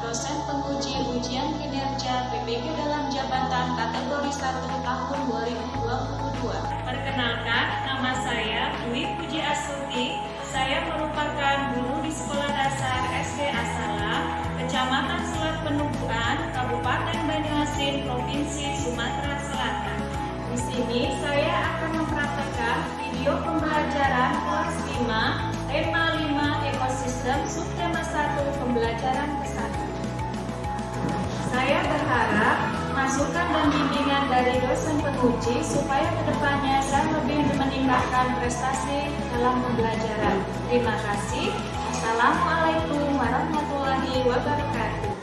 dosen penguji ujian kinerja PPG dalam jabatan kategori 1 tahun 2022. Perkenalkan, nama saya Dwi Puji Astuti. Saya merupakan guru di Sekolah Dasar SD Asala, Kecamatan Selat Penumpukan, Kabupaten Banyuasin, Provinsi Sumatera Selatan. Di sini saya akan mempraktekkan video pembelajaran kelas 5, tema 5 ekosistem, subtema 1 pembelajaran kesehatan. Saya berharap masukan dan bimbingan dari dosen penguji supaya kedepannya saya lebih meningkatkan prestasi dalam pembelajaran. Terima kasih. Assalamualaikum warahmatullahi wabarakatuh.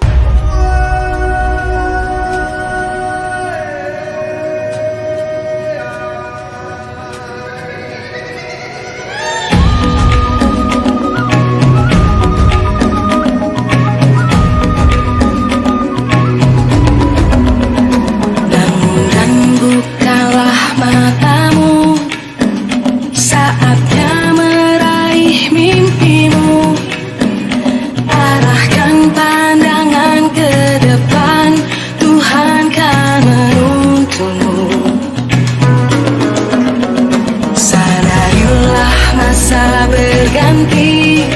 Berganti,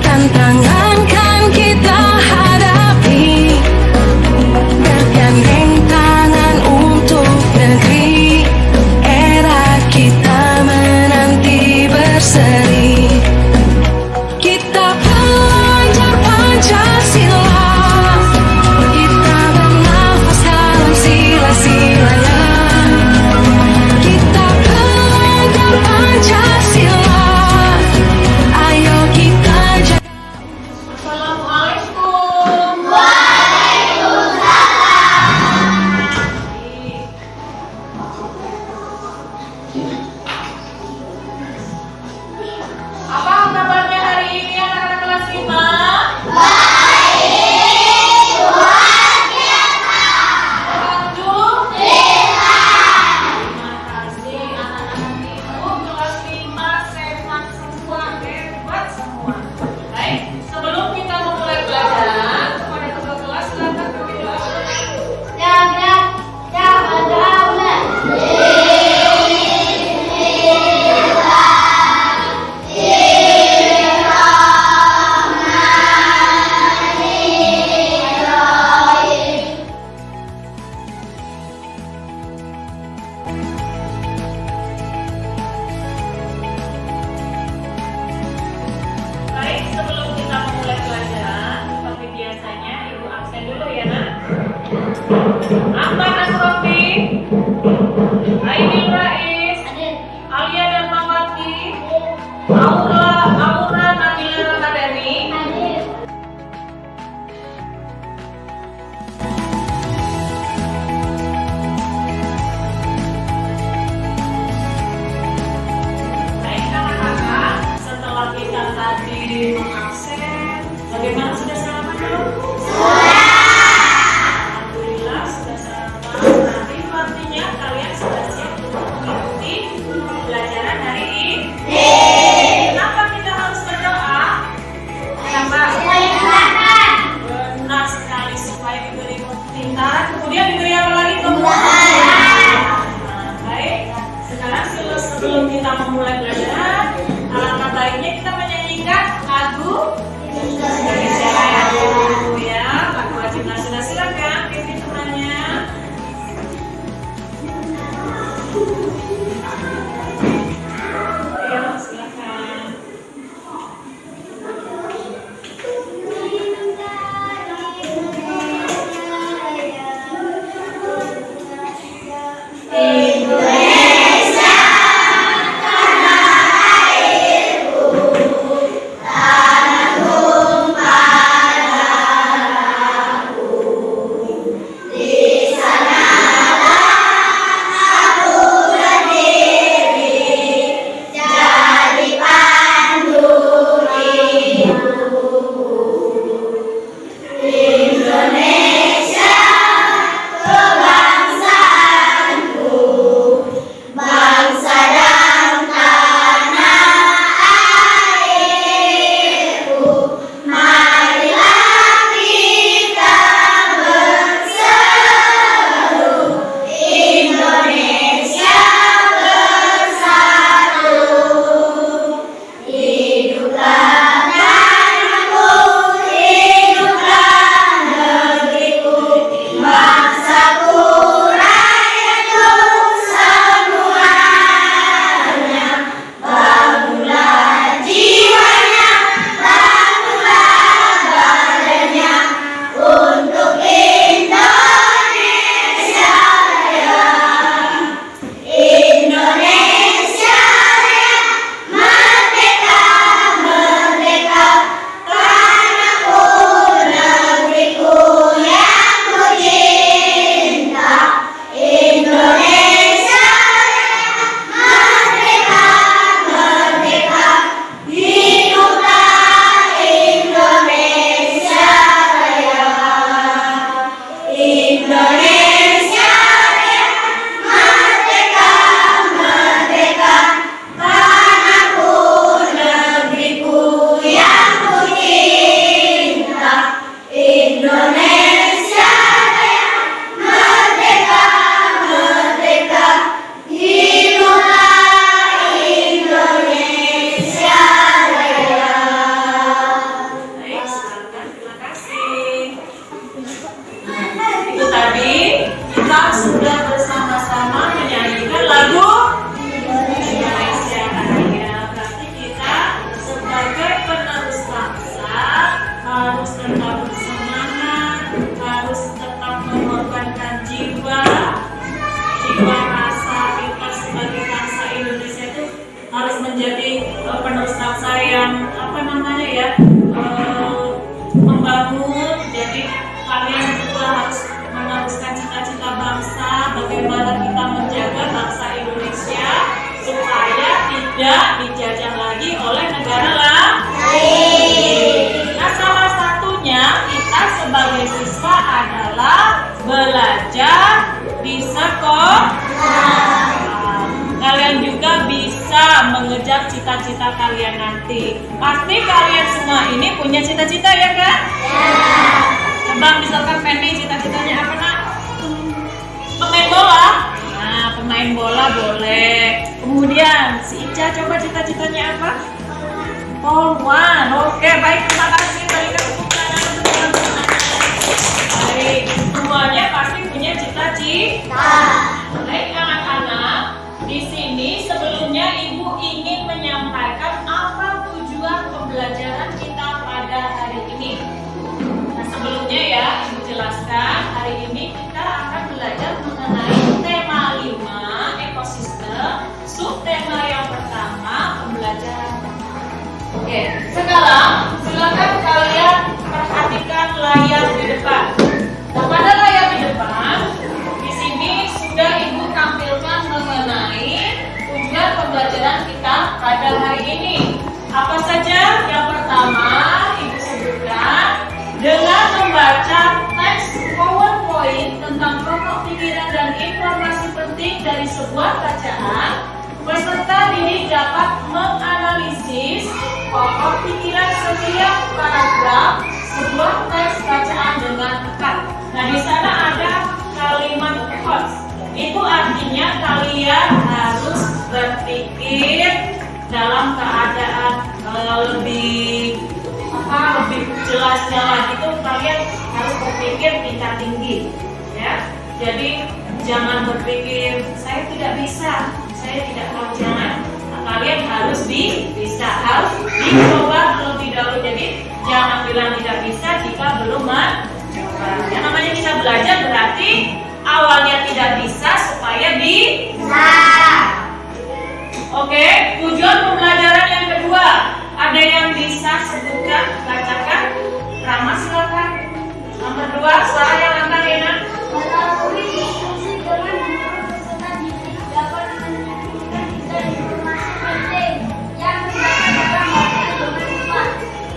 tantangan kan kita hadapi, bergandeng tangan untuk negeri, era kita menanti berseri. Kita belajar Pancasila, kita bernafas dalam sila-silanya. Kita belajar Pancasila. Apa kabarnya hari ini anak-anak kelas 5? Sebelum kita memulai pelajaran, seperti biasanya Ibu absen dulu ya nak. Ahmad Asrofi, Aidil Rais, Alia Darmawati, Aura Nabila Ramadhani. Baik anak-anak, setelah kita tadi mengabsen, bagaimana sudah sarapan belum? Alhamdulillah sudah sarapan. Nanti itu artinya kalian sudah siap untuk mengikuti pelajaran hari ini. Kenapa kita harus berdoa? Kenapa? Benar sekali, supaya diberi kepintaran, kemudian diberi apa lagi? Kemudahan. Baik, sekarang sebelum kita memulai pelajaran, alangkah baiknya kita menyanyikan lagu Indonesia Raya dulu bisa mengejar cita-cita kalian nanti. Pasti kalian semua ini punya cita-cita ya kan? Coba misalkan Penny cita-citanya apa nak? Pemain bola? Nah, pemain bola boleh. Kemudian si Ica coba cita-citanya apa? Polwan. Oke, baik, terima kasih. Berikan tepuk tangan untuk teman-teman. Baik, semuanya pasti punya cita-cita. Baik anak-anak, di sini sebelumnya Ibu ingin menyampaikan apa tujuan pembelajaran kita pada hari ini. Nah, sebelumnya ya, Ibu jelaskan hari ini kita akan belajar mengenai tema 5 ekosistem, subtema yang pertama pembelajaran. Oke, sekarang silakan kalian perhatikan layar di depan. Nah, pada layar di depan, di sini sudah Ibu tampilkan mengenai tujuan pembelajaran kita pada hari ini. Apa saja? Yang pertama, Ibu sebutkan dengan membaca teks PowerPoint tentang pokok pikiran dan informasi penting dari sebuah bacaan, peserta didik dapat menganalisis pokok pikiran setiap paragraf sebuah teks bacaan dengan tepat. Nah, di sana ada kalimat quotes. Itu artinya kalian harus berpikir dalam keadaan lebih jelasnya lagi itu kalian harus berpikir tingkat tinggi, ya. Jadi jangan berpikir saya tidak bisa, saya tidak tahu, jangan. Nah, kalian harus bisa, harus dicoba terlebih dahulu. Jadi jangan bilang tidak bisa jika belum mencoba. Yang namanya bisa belajar berarti awalnya tidak bisa supaya bisa. Oke, tujuan pembelajaran yang kedua. Ada yang bisa sebutkan, bacakan? Rama silakan. Nomor 2, suara yang angkat Rena. Melalui diskusi dengan guru peserta didik dapat menyebutkan tiga informasi penting yang didapat dalam bacaan dengan cepat.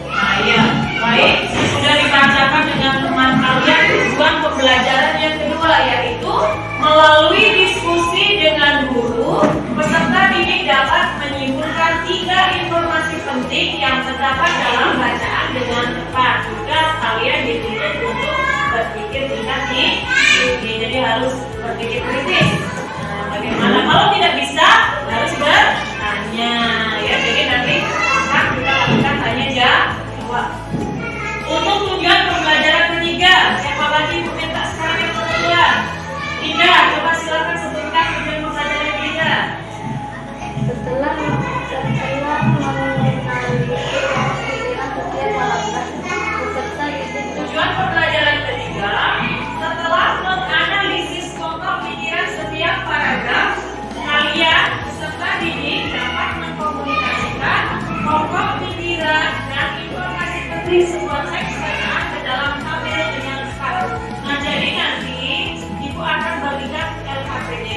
Nah ya, baik. Sudah dibacakan dengan teman kalian tujuan pembelajaran yang kedua, yaitu melalui diskusi dengan guru, peserta didik dapat menyimpulkan 3 informasi penting yang terdapat dalam bacaan dengan tepat. Juga kalian dituntut untuk berpikir tingkat tinggi, jadi harus berpikir kritis. Nah, bagaimana kalau tidak bisa harus bertanya, ya. Jadi nanti akan kita lakukan tanya jawab. Untuk tujuan pembelajaran ketiga, siapa lagi minta sekarang yang kedua? Ida, coba silakan sebutkan tujuan pembelajaran ketiga. Setelah mengenali pikiran setiap paragraf, peserta didik Tujuan pembelajaran ketiga, setelah menganalisis pokok pikiran setiap paragraf, kalian peserta didik dapat mengkomunikasikan pokok pikiran dan informasi penting sebuah teks bacaan ke dalam tabel dengan cepat. Nah, jadi nanti Ibu akan berikan LKPD.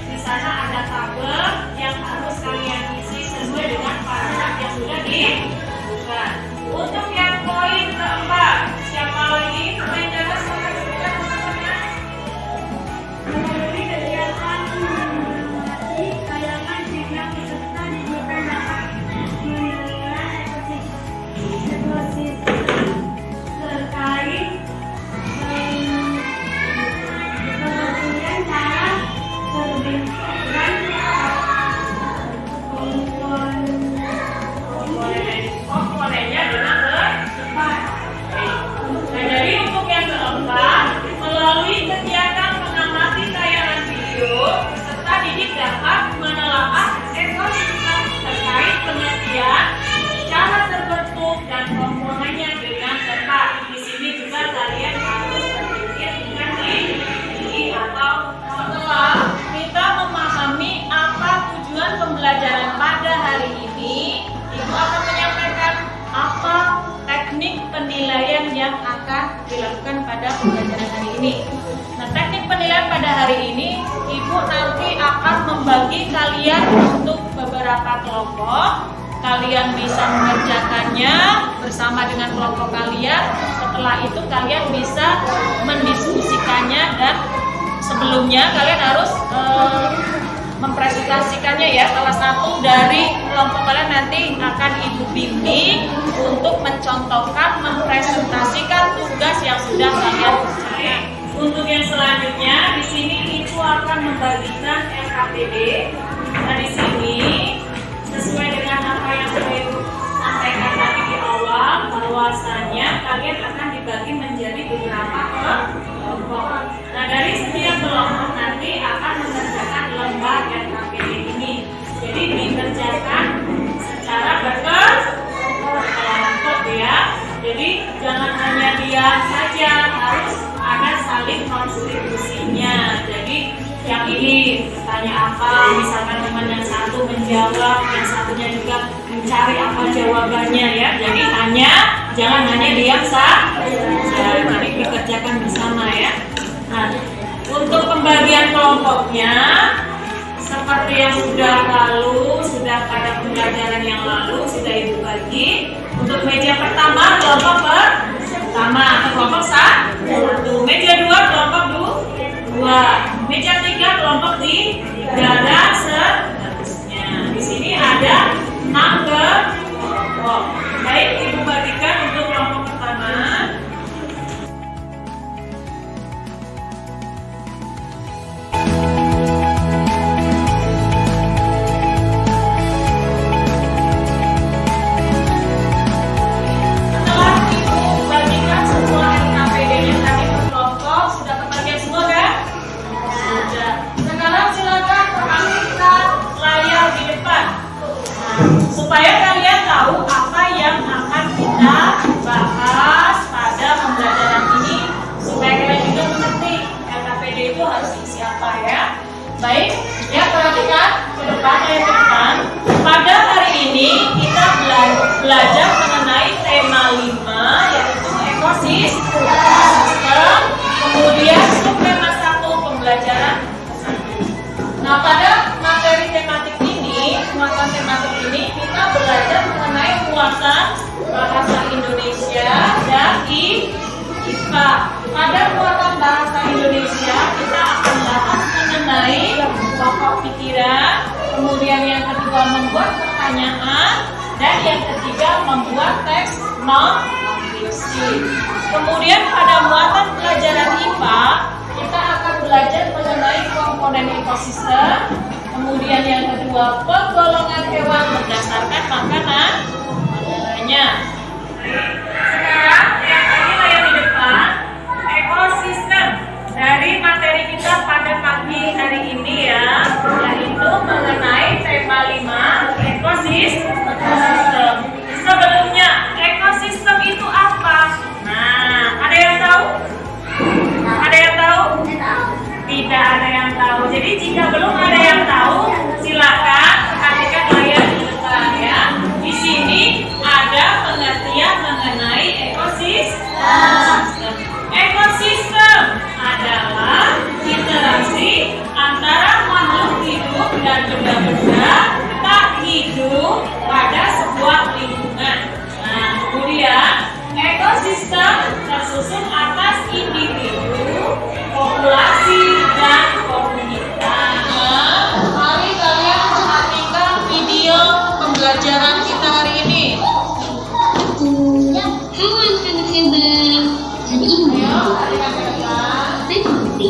Di sana ada tabel yang harus kalian isi sesuai dengan paragraf yang sudah dibuka. Untuk yang poin keempat, siapa lagi? Pemain dalam silakan sebutkan teman-teman. melalui kegiatan mengamati kayangan sehingga peserta didik dapat menilai ekosistem terkait kemudian cara berbicara Komponennya dengan tepat. Nah, jadi untuk yang keempat, melalui kegiatan mengamati tayangan video, peserta didik dapat menelaah ekosistem terkait pengertian, cara terbentuk dan komponennya dengan tepat. Di sini juga kalian harus berpikir dengan tinggi atau setelah kita memahami apa tujuan pembelajaran pada hari ini, Ibu akan menyampaikan apa teknik penilaian yang akan dilakukan pada pembelajaran hari ini. Nah, teknik penilaian pada hari ini, Ibu nanti akan membagi kalian untuk beberapa kelompok. Kalian bisa mengerjakannya bersama dengan kelompok kalian. Setelah itu kalian bisa mendiskusikannya dan sebelumnya kalian harus mempresentasikannya ya. Salah satu dari kelompok kalian nanti akan Ibu bimbing untuk mencontohkan, mempresentasikan tugas yang sudah kalian kerjakan. Untuk yang selanjutnya, di sini Ibu akan membagikan LKPD. Nah, di sini sesuai dengan apa yang saya sampaikan tadi di awal, bahwasanya kalian akan dibagi menjadi beberapa kelompok. Nah, dari setiap kelompok nanti akan mengerjakan lembar LKPD ini. Jadi dikerjakan secara berkelompok ya. Jadi jangan hanya diam saja, harus ada saling kontribusinya. Jadi yang ini bertanya apa, misalkan teman yang satu menjawab, yang satunya juga mencari apa jawabannya ya. Jadi jangan hanya diam saja, jadi dikerjakan bersama ya. Nah, untuk pembagian kelompoknya seperti yang sudah pada pembelajaran yang lalu sudah Ibu bagi. Untuk meja pertama kelompok pertama, kelompok satu, meja dua kelompok dua, meja tiga kelompok tiga dan seterusnya. Di sini ada 6 kelompok. Baik, Ibu bagikan untuk kelompok pertama. Supaya kalian tahu apa yang akan kita bahas pada pembelajaran ini, supaya kalian juga mengerti LKPD itu harus isi apa ya. Baik, ya perhatikan ke depan. Pada hari ini kita belajar mengenai tema 5 yaitu ekosistem. Kemudian subtema 1 pembelajaran. Nah, pada materi tematik ini, muatan tematik ini kita belajar mengenai muatan bahasa Indonesia dan IPA. Pada muatan bahasa Indonesia kita akan bahas mengenai pokok pikiran, kemudian yang kedua membuat pertanyaan, dan yang ketiga membuat teks non-fiksi. Kemudian pada muatan pelajaran IPA kita akan belajar mengenai komponen ekosistem. Kemudian yang kedua, penggolongan hewan berdasarkan makanannya. Sekarang yang tadi layar di depan, ekosistem. Dari materi kita pada pagi hari ini ya, yaitu mengenai tema 5, ekosistem. Sebelumnya, ekosistem itu apa? Nah, ada yang tahu? Ada yang tahu? Tidak ada yang tahu. Jadi jika belum ada yang tahu, silakan perhatikan layar di depan ya. Di sini ada pengertian mengenai ekosistem. Ekosistem adalah interaksi antara makhluk hidup dan benda-benda tak hidup pada sebuah lingkungan. Nah, kemudian ekosistem tersusun atas individu, populasi, dan komunitas. Mari kalian perhatikan video pembelajaran kita hari ini. Halo anak-anak hebat. Hari ini saya putri.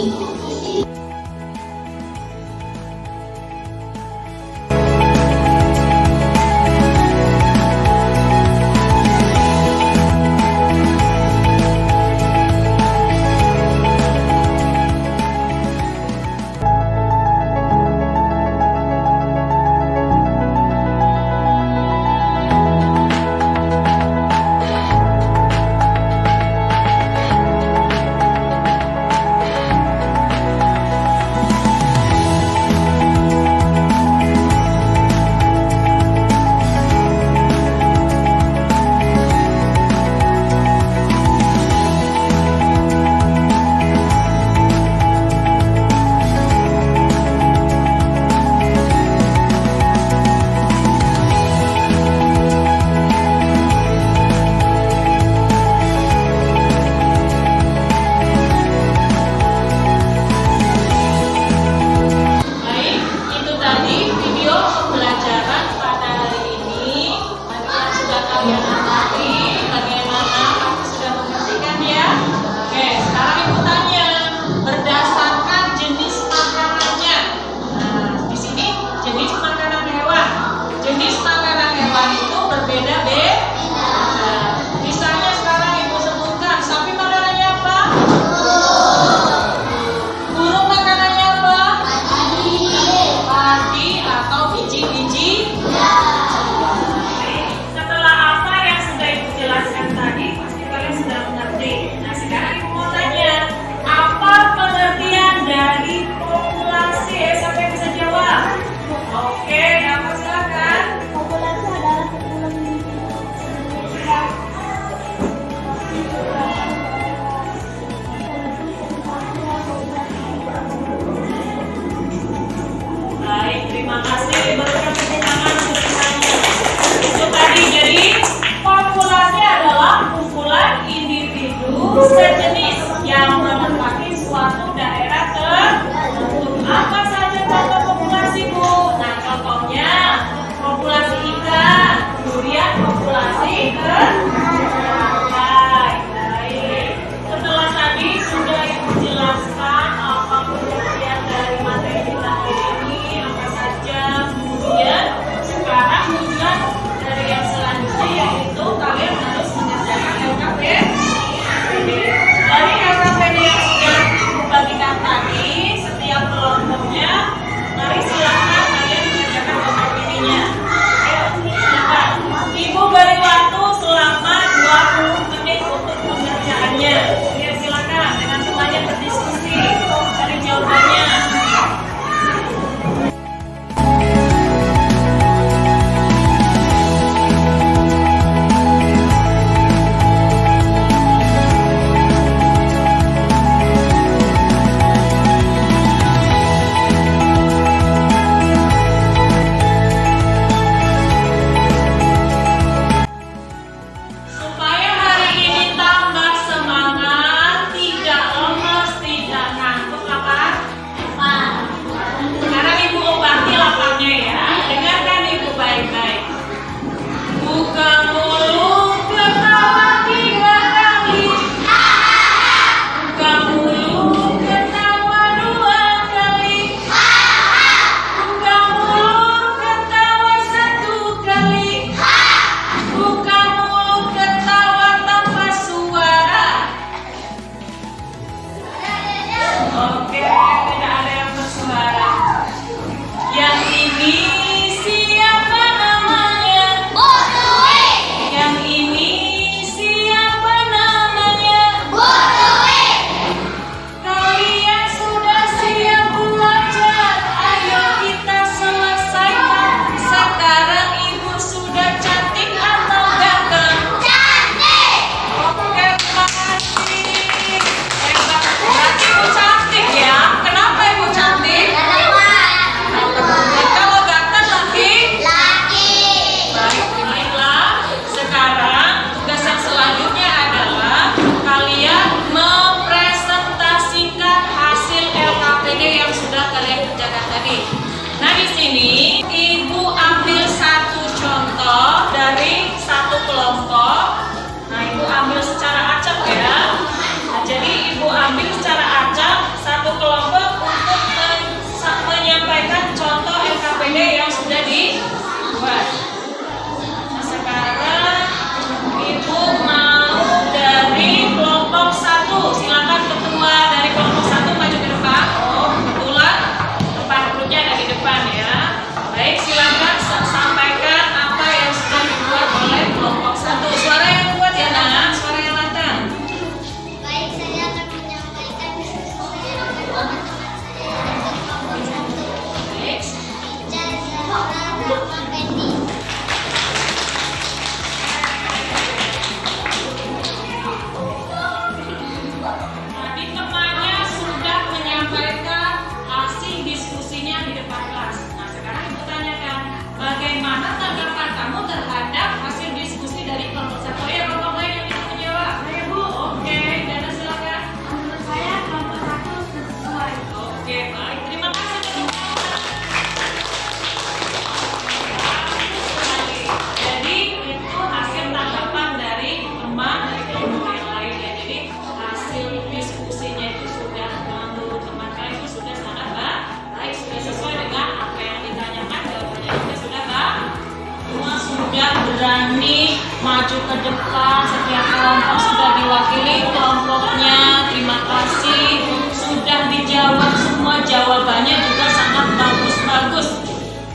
yang kelompok sudah diwakili kelompoknya. Terima kasih. Sudah dijawab semua, jawabannya juga sangat bagus-bagus.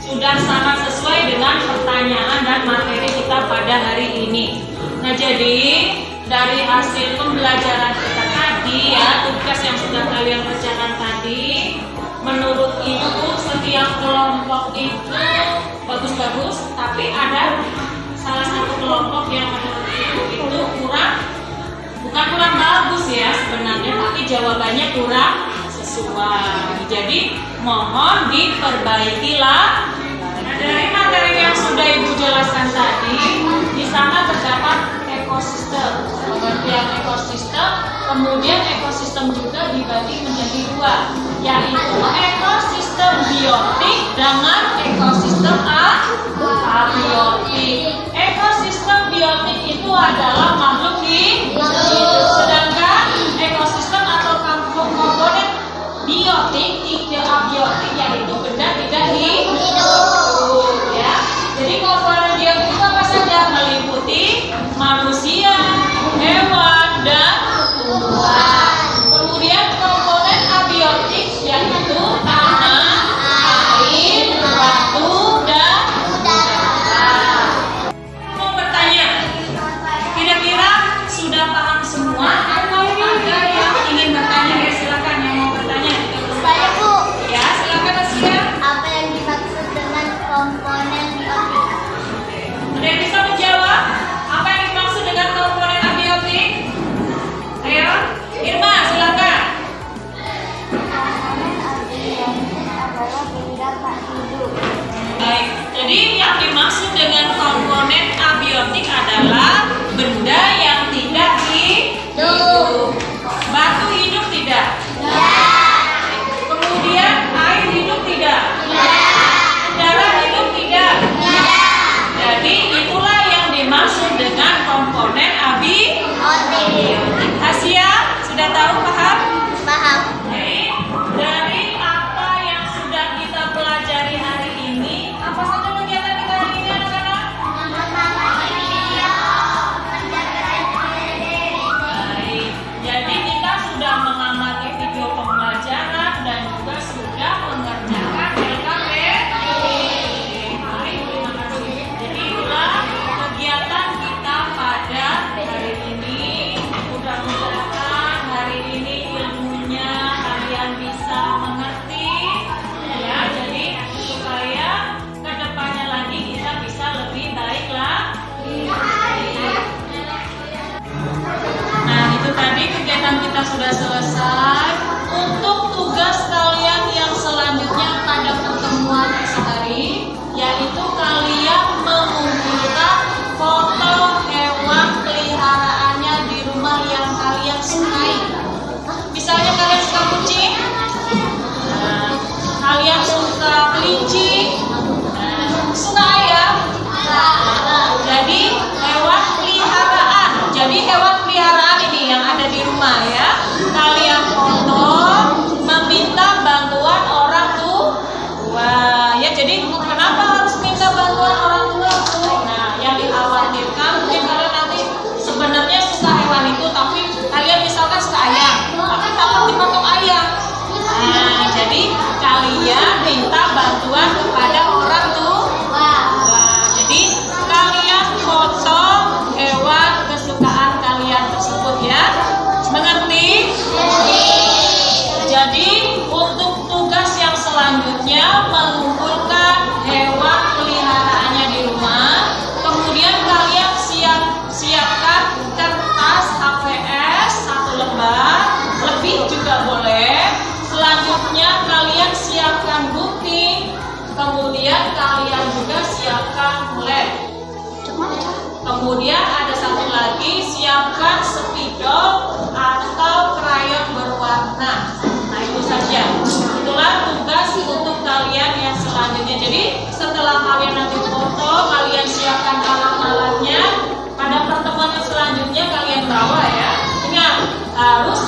Sudah sangat sesuai dengan pertanyaan dan materi kita pada hari ini. Nah, jadi dari hasil pembelajaran kita tadi ya, tugas yang sudah kalian kerjakan tadi, menurut Ibu setiap kelompok itu bagus-bagus, tapi ada salah satu kelompok yang menurut Ibu itu bukan kurang bagus ya sebenarnya, tapi jawabannya kurang sesuai. Jadi mohon diperbaikilah. Nah, dari materi yang sudah Ibu jelaskan tadi, di sana terdapat ekosistem. Pengertian ekosistem, kemudian ekosistem juga dibagi menjadi dua, yaitu ekosistem biotik dengan ekosistem abiotik. Ekosistem biotik itu adalah makhluk hidup, sedangkan ekosistem atau komponen biotik tidak abiotik yaitu benda tidak hidup ya. Jadi komponen biotik itu apa saja? Meliputi manusia, hewan, dan tumbuhan. Kemudian komponen abiotik yaitu tanah, air, batu, dan udara. Mau bertanya, kira-kira sudah paham semua atau ada yang ingin bertanya? Ya silakan yang mau bertanya. Saya Bu, Ya silakan Asia. apa yang dimaksud dengan komponen biotik? Ada yang bisa menjawab? Apa yang dimaksud dengan komponen abiotik? Ayo, Irma, silakan. Komponen abiotik adalah benda tak hidup. Baik, jadi yang dimaksud dengan komponen abiotik adalah benda yang tidak hidup. Batu hidup tidak? Kemudian air hidup tidak? Udara hidup tidak? Jadi itulah yang dimaksud dengan komponen abiotik. Asia, sudah tahu, paham? Paham. Baik, dari apa yang sudah kita pelajari hari ini, apa saja kegiatan kita hari ini anak-anak? Baik, jadi kita sudah mengamati video pembelajaran dan juga sudah mengerjakan LKPD. Baik, terima kasih. Jadi itulah kegiatan kita pada hari ini. Mudah-mudahan hari ini ilmunya kalian bisa mengerti ya. Jadi supaya kedepannya lagi kita bisa lebih baik lagi. Nah, itu tadi kegiatan kita sudah selesai. Untuk tugas kalian yang selanjutnya pada pertemuan esok hari, yaitu kalian mengumpulkan foto hewan peliharaannya di rumah yang kalian sukai. Misalnya kalian suka kucing, nah, kalian suka kelinci, suka ayam. Jadi hewan peliharaan. Jadi hewan peliharaan ini yang ada di rumah ya, kalian foto, meminta bantuan orang tua. Ya, jadi kenapa harus minta bantuan orang tua? Nah, yang dikhawatirkan mungkin kalian nanti sebenarnya suka hewan itu, tapi kalian misalkan suka ayam, tapi takut dipotong ayam. Nah, jadi kalian minta bantuan kepada orang tua. Jadi kalian foto hewan kesukaan kalian tersebut ya. Mengerti? Jadi untuk tugas yang selanjutnya mengumpulkan hewan peliharaannya di rumah. Kemudian kalian siapkan kertas HVS 1 lembar, lebih juga boleh. Selanjutnya kalian siapkan bukti. Kemudian kalian juga siapkan lem. Kemudian ada satu lagi, siapkan spidol atau krayon berwarna. Nah, itu saja. Itulah tugas untuk kalian yang selanjutnya. Jadi setelah kalian nanti foto, kalian siapkan alat-alatnya. Pada pertemuan selanjutnya kalian bawa ya. Ingat, harus